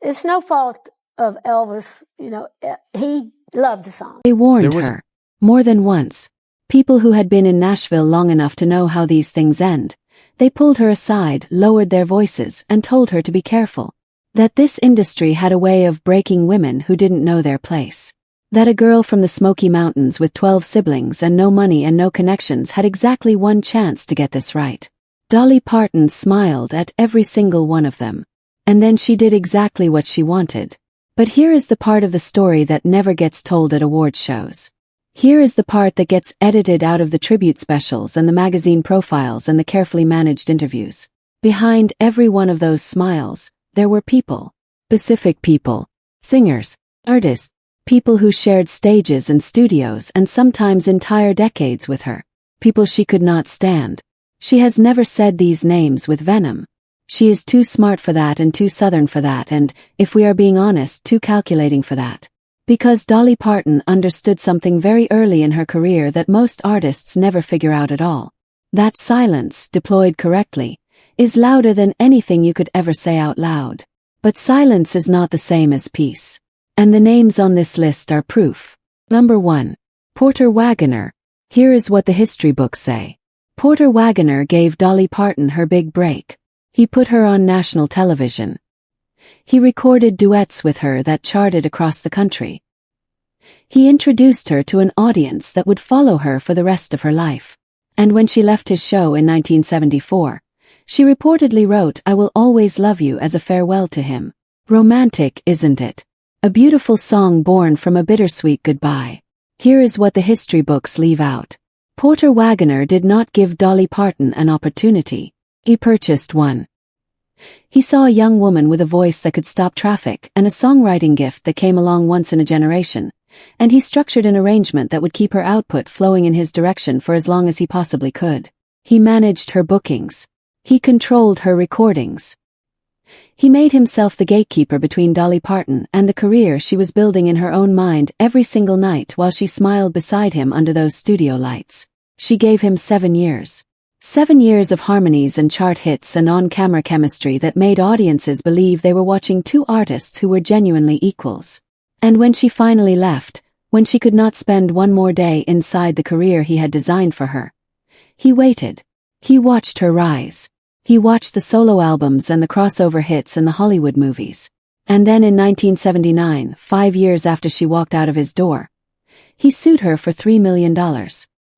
it's no fault of Elvis. He loved the song. They warned her more than once. People who had been in Nashville long enough to know how these things end. They pulled her aside, lowered their voices, and told her to be careful. That this industry had a way of breaking women who didn't know their place. That a girl from the Smoky Mountains with 12 siblings and no money and no connections had exactly one chance to get this right. Dolly Parton smiled at every single one of them. And then she did exactly what she wanted. But here is the part of the story that never gets told at award shows. Here is the part that gets edited out of the tribute specials and the magazine profiles and the carefully managed interviews. Behind every one of those smiles, there were people. Specific people. Singers. Artists. People who shared stages and studios and sometimes entire decades with her. People she could not stand. She has never said these names with venom. She is too smart for that and too southern for that and, if we are being honest, too calculating for that. Because Dolly Parton understood something very early in her career that most artists never figure out at all. That silence, deployed correctly, is louder than anything you could ever say out loud. But silence is not the same as peace. And the names on this list are proof. Number 1. Porter Wagoner. Here is what the history books say. Porter Wagoner gave Dolly Parton her big break. He put her on national television. He recorded duets with her that charted across the country. He introduced her to an audience that would follow her for the rest of her life. And when she left his show in 1974, she reportedly wrote, "I will always love you" as a farewell to him. Romantic, isn't it? A beautiful song born from a bittersweet goodbye. Here is what the history books leave out. Porter Wagoner did not give Dolly Parton an opportunity. He purchased one. He saw a young woman with a voice that could stop traffic and a songwriting gift that came along once in a generation, and he structured an arrangement that would keep her output flowing in his direction for as long as he possibly could. He managed her bookings. He controlled her recordings. He made himself the gatekeeper between Dolly Parton and the career she was building in her own mind every single night while she smiled beside him under those studio lights. She gave him 7 years. 7 years of harmonies and chart hits and on-camera chemistry that made audiences believe they were watching two artists who were genuinely equals. And when she finally left, when she could not spend one more day inside the career he had designed for her, he waited. He watched her rise. He watched the solo albums and the crossover hits and the Hollywood movies. And then in 1979, 5 years after she walked out of his door, he sued her for $3 million.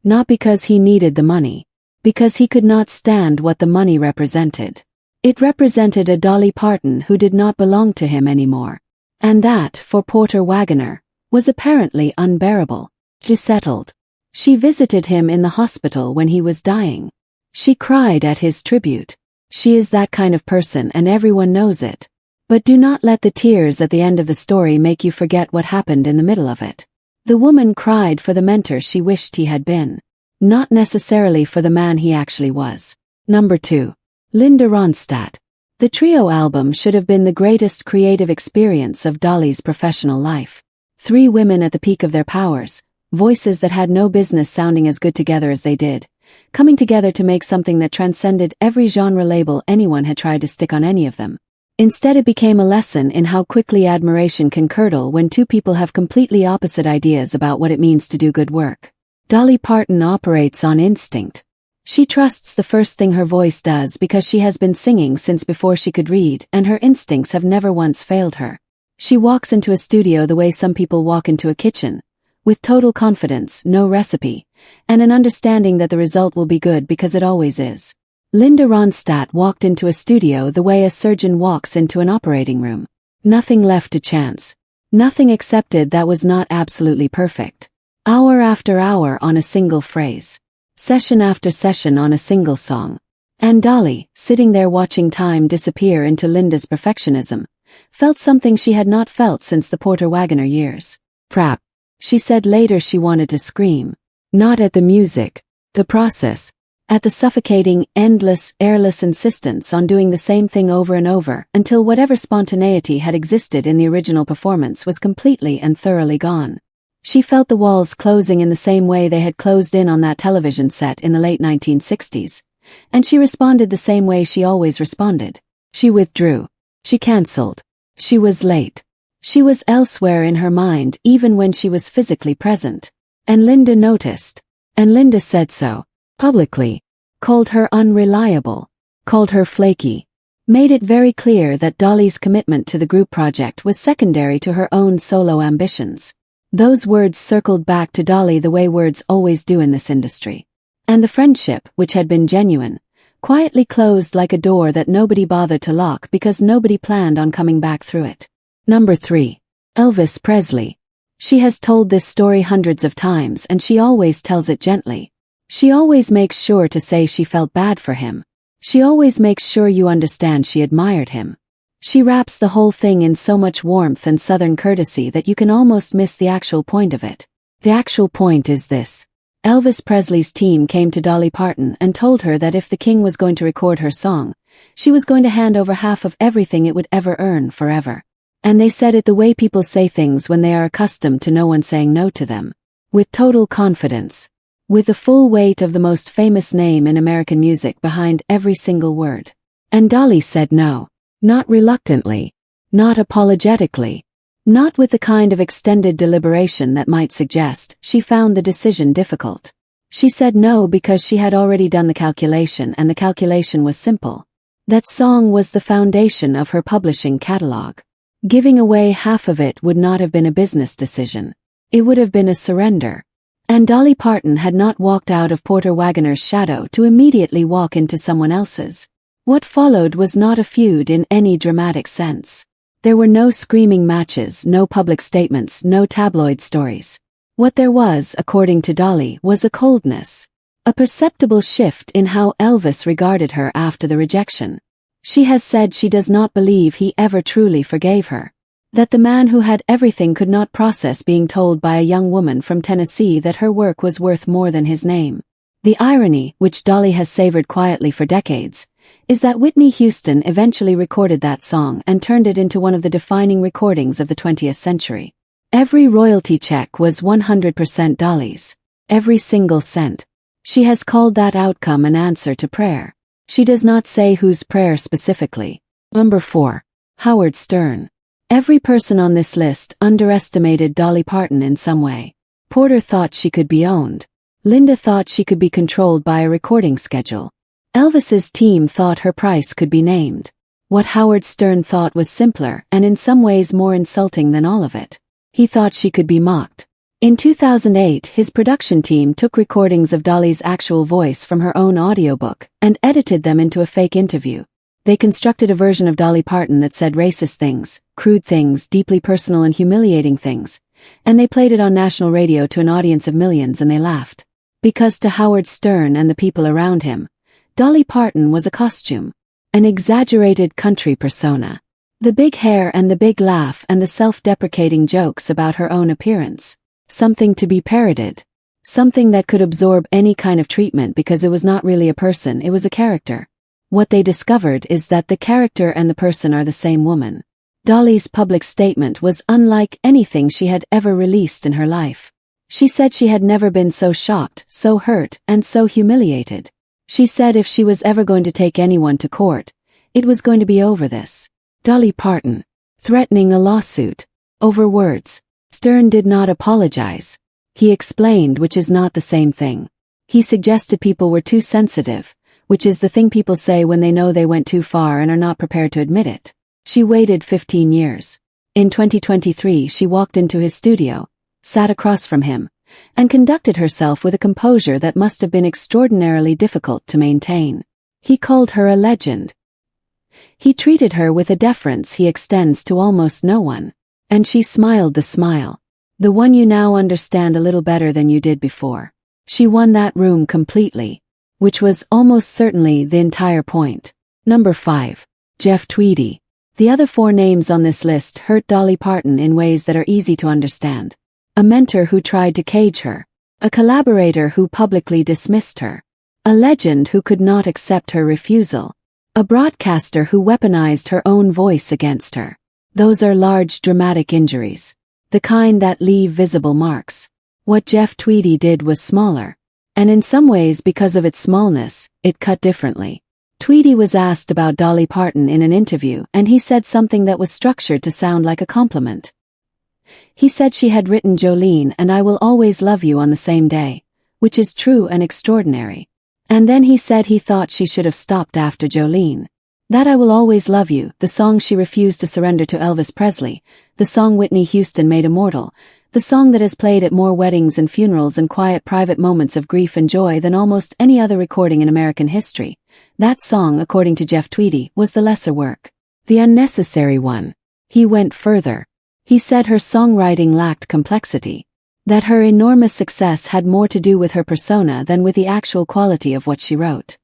Not because he needed the money. Because he could not stand what the money represented. It represented a Dolly Parton who did not belong to him anymore. And that, for Porter Wagoner, was apparently unbearable. She settled. She visited him in the hospital when he was dying. She cried at his tribute. She is that kind of person and everyone knows it. But do not let the tears at the end of the story make you forget what happened in the middle of it. The woman cried for the mentor she wished he had been. Not necessarily for the man he actually was. Number 2. Linda Ronstadt. The trio album should have been the greatest creative experience of Dolly's professional life. 3 women at the peak of their powers, voices that had no business sounding as good together as they did, coming together to make something that transcended every genre label anyone had tried to stick on any of them. Instead, it became a lesson in how quickly admiration can curdle when two people have completely opposite ideas about what it means to do good work. Dolly Parton operates on instinct. She trusts the first thing her voice does because she has been singing since before she could read, and her instincts have never once failed her. She walks into a studio the way some people walk into a kitchen, with total confidence, no recipe, and an understanding that the result will be good because it always is. Linda Ronstadt walked into a studio the way a surgeon walks into an operating room. Nothing left to chance. Nothing accepted that was not absolutely perfect. Hour after hour on a single phrase. Session after session on a single song. And Dolly, sitting there watching time disappear into Linda's perfectionism, felt something she had not felt since the Porter Wagoner years. Crap. She said later she wanted to scream. Not at the music, the process, at the suffocating, endless, airless insistence on doing the same thing over and over until whatever spontaneity had existed in the original performance was completely and thoroughly gone. She felt the walls closing in the same way they had closed in on that television set in the late 1960s, and she responded the same way she always responded. She withdrew. She cancelled. She was late. She was elsewhere in her mind even when she was physically present. And Linda noticed. And Linda said so. Publicly. Called her unreliable. Called her flaky. Made it very clear that Dolly's commitment to the group project was secondary to her own solo ambitions. Those words circled back to Dolly the way words always do in this industry. And the friendship, which had been genuine, quietly closed like a door that nobody bothered to lock because nobody planned on coming back through it. Number 3. Elvis Presley. She has told this story hundreds of times and she always tells it gently. She always makes sure to say she felt bad for him. She always makes sure you understand she admired him. She wraps the whole thing in so much warmth and southern courtesy that you can almost miss the actual point of it. The actual point is this. Elvis Presley's team came to Dolly Parton and told her that if the king was going to record her song, she was going to hand over half of everything it would ever earn forever. And they said it the way people say things when they are accustomed to no one saying no to them. With total confidence. With the full weight of the most famous name in American music behind every single word. And Dolly said no. Not reluctantly. Not apologetically. Not with the kind of extended deliberation that might suggest she found the decision difficult. She said no because she had already done the calculation and the calculation was simple. That song was the foundation of her publishing catalog. Giving away half of it would not have been a business decision. It would have been a surrender. And Dolly Parton had not walked out of Porter Wagoner's shadow to immediately walk into someone else's. What followed was not a feud in any dramatic sense. There were no screaming matches, no public statements, no tabloid stories. What there was, according to Dolly, was a coldness. A perceptible shift in how Elvis regarded her after the rejection. She has said she does not believe he ever truly forgave her. That the man who had everything could not process being told by a young woman from Tennessee that her work was worth more than his name. The irony, which Dolly has savored quietly for decades, is that Whitney Houston eventually recorded that song and turned it into one of the defining recordings of the 20th century. Every royalty check was 100% Dolly's. Every single cent. She has called that outcome an answer to prayer. She does not say whose prayer specifically. Number 4. Howard Stern. Every person on this list underestimated Dolly Parton in some way. Porter thought she could be owned. Linda thought she could be controlled by a recording schedule. Elvis's team thought her price could be named. What Howard Stern thought was simpler and in some ways more insulting than all of it. He thought she could be mocked. In 2008, his production team took recordings of Dolly's actual voice from her own audiobook and edited them into a fake interview. They constructed a version of Dolly Parton that said racist things, crude things, deeply personal and humiliating things, and they played it on national radio to an audience of millions and they laughed. Because to Howard Stern and the people around him, Dolly Parton was a costume, an exaggerated country persona. The big hair and the big laugh and the self-deprecating jokes about her own appearance. Something to be parroted. Something that could absorb any kind of treatment because it was not really a person, it was a character. What they discovered is that the character and the person are the same woman. Dolly's public statement was unlike anything she had ever released in her life. She said she had never been so shocked, so hurt, and so humiliated. She said if she was ever going to take anyone to court, it was going to be over this. Dolly Parton. Threatening a lawsuit. Over words. Stern did not apologize. He explained, which is not the same thing. He suggested people were too sensitive, which is the thing people say when they know they went too far and are not prepared to admit it. She waited 15 years. In 2023 she walked into his studio, sat across from him, and conducted herself with a composure that must have been extraordinarily difficult to maintain. He called her a legend. He treated her with a deference he extends to almost no one. And she smiled the smile. The one you now understand a little better than you did before. She won that room completely. Which was almost certainly the entire point. Number 5. Jeff Tweedy. The other 4 names on this list hurt Dolly Parton in ways that are easy to understand. A mentor who tried to cage her. A collaborator who publicly dismissed her. A legend who could not accept her refusal. A broadcaster who weaponized her own voice against her. Those are large dramatic injuries. The kind that leave visible marks. What Jeff Tweedy did was smaller. And in some ways because of its smallness, it cut differently. Tweedy was asked about Dolly Parton in an interview, and he said something that was structured to sound like a compliment. He said she had written Jolene and I Will Always Love You on the same day, which is true and extraordinary. And then he said he thought she should have stopped after Jolene. That I Will Always Love You, the song she refused to surrender to Elvis Presley, the song Whitney Houston made immortal, the song that has played at more weddings and funerals and quiet private moments of grief and joy than almost any other recording in American history. That song, according to Jeff Tweedy, was the lesser work. The unnecessary one. He went further. He said her songwriting lacked complexity. That her enormous success had more to do with her persona than with the actual quality of what she wrote.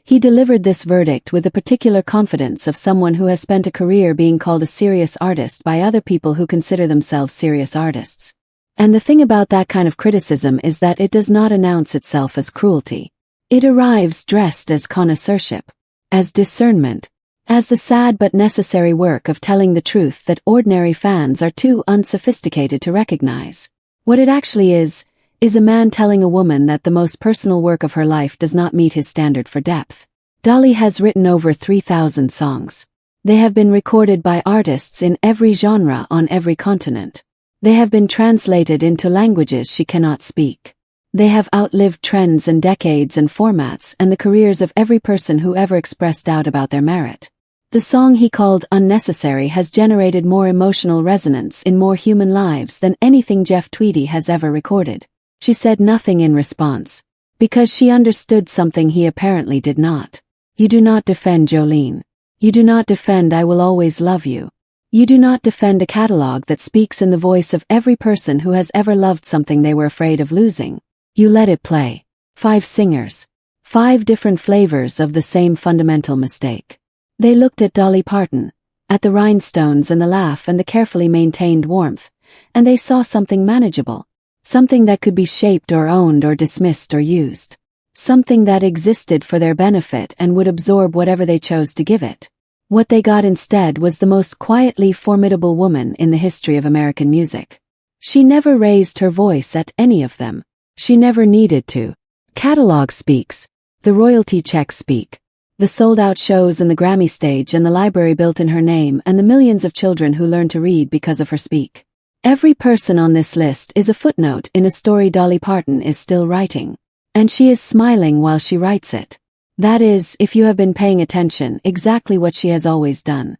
He delivered this verdict with the particular confidence of someone who has spent a career being called a serious artist by other people who consider themselves serious artists. And the thing about that kind of criticism is that it does not announce itself as cruelty. It arrives dressed as connoisseurship, as discernment, as the sad but necessary work of telling the truth that ordinary fans are too unsophisticated to recognize. What it actually is a man telling a woman that the most personal work of her life does not meet his standard for depth. Dolly has written over 3,000 songs. They have been recorded by artists in every genre on every continent. They have been translated into languages she cannot speak. They have outlived trends and decades and formats and the careers of every person who ever expressed doubt about their merit. The song he called Unnecessary has generated more emotional resonance in more human lives than anything Jeff Tweedy has ever recorded. She said nothing in response, because she understood something he apparently did not. You do not defend Jolene. You do not defend I Will Always Love You. You do not defend a catalog that speaks in the voice of every person who has ever loved something they were afraid of losing. You let it play. 5 singers. 5 different flavors of the same fundamental mistake. They looked at Dolly Parton, at the rhinestones and the laugh and the carefully maintained warmth, and they saw something manageable. Something that could be shaped or owned or dismissed or used. Something that existed for their benefit and would absorb whatever they chose to give it. What they got instead was the most quietly formidable woman in the history of American music. She never raised her voice at any of them. She never needed to. Catalog speaks. The royalty checks speak. The sold-out shows and the Grammy stage and the library built in her name and the millions of children who learn to read because of her speak. Every person on this list is a footnote in a story Dolly Parton is still writing. And she is smiling while she writes it. That is, if you have been paying attention, exactly what she has always done.